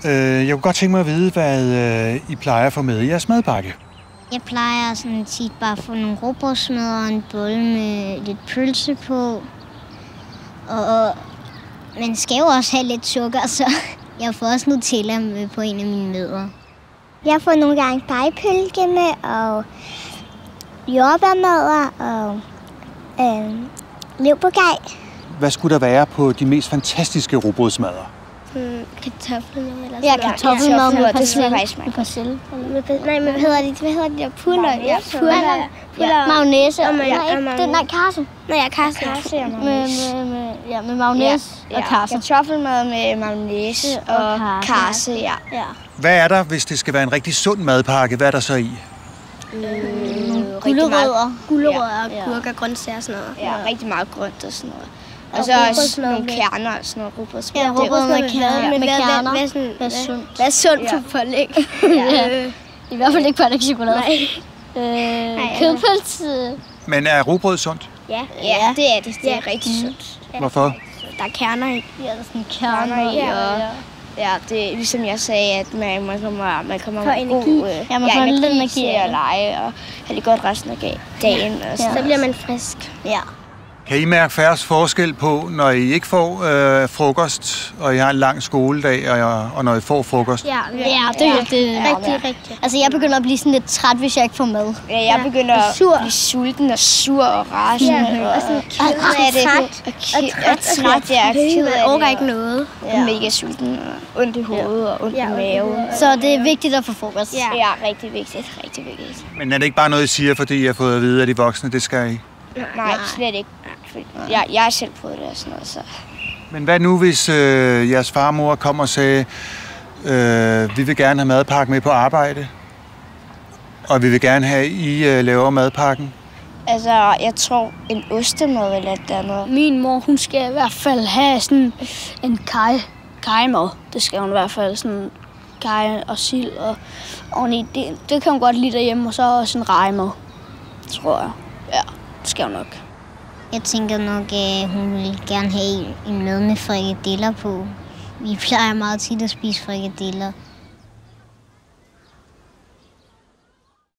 Jeg kunne godt tænke mig at vide, hvad I plejer at få med i jeres madpakke. Jeg plejer sådan tit bare at få nogle rugbrødsmadder og en bolle med lidt pølse på. Og man skal jo også have lidt sukker, så jeg får også Nutella med på en af mine madder. Jeg får nogle gange dejpølge med og jordbærmadder og leverpostej. Hvad skulle der være på de mest fantastiske rugbrødsmadder? Kartoffelmad eller sådan. Ja, kartoffelmad med persille. Nej, men hvad hedder det? Der purløg. Ja, purløg. Mayonnaise. Nej, karse. Nej, karse. Med mayonnaise og karse. Kartoffelmad med mayonnaise og karse, ja. Hvad er der, hvis det skal være en rigtig sund madpakke? Hvad er der så i? Gulerødder. Gulerødder, gurker, grøntsager og sådan noget. Ja, rigtig meget grønt og sådan noget. Og så også nogle kerner og sådan noget rugbrødsmad. Ja, rugbrødsmad med kerner. Hvad er sundt? Hvad er sundt på pålæg? I hvert fald ikke pålægchokolade. Kødpølse. Men er rugbrød sundt? Ja, det er det. Det er rigtig sundt. Hvorfor? Der er kerner i. Ja, der er sådan kerner i. Ja, det er ligesom jeg sagde, at man kommer på energi. Ja, man får lidt energi at lege og have det godt resten af dagen. Og så bliver man frisk. Ja. Kan I mærke færres forskel på, når I ikke får frokost, og I har en lang skoledag, og når I får frokost? Ja, det er rigtigt. Altså, jeg begynder at blive sådan lidt træt, hvis jeg ikke får mad. Ja, jeg begynder at blive sulten og sur og rasende. Og sådan træt. Jeg orker ikke noget. Jeg er mega sulten og ondt i hovedet og ondt i maven. Så det er vigtigt at få frokost. Ja, rigtig vigtigt. Rigtig vigtigt. Men er det ikke bare noget, I siger, fordi I har fået at vide, at de voksne, det skal I? Nej, slet ikke. Jeg har selv prøvet det og sådan noget, så... Men hvad nu, hvis jeres farmor kommer og sagde, vi vil gerne have madpakke med på arbejde, og vi vil gerne have, at I laver madpakken? Altså, jeg tror en ostemad eller et andet. Min mor, hun skal i hvert fald have sådan en kajemad. Det skal hun i hvert fald, sådan kaj og sild og oveni. Det kan hun godt lide derhjemme, og så også en rejemad, tror jeg. Ja, det skal hun nok. Jeg tænker nok, at hun vil gerne have en mad med frikadeller på. Vi plejer meget tit at spise frikadeller.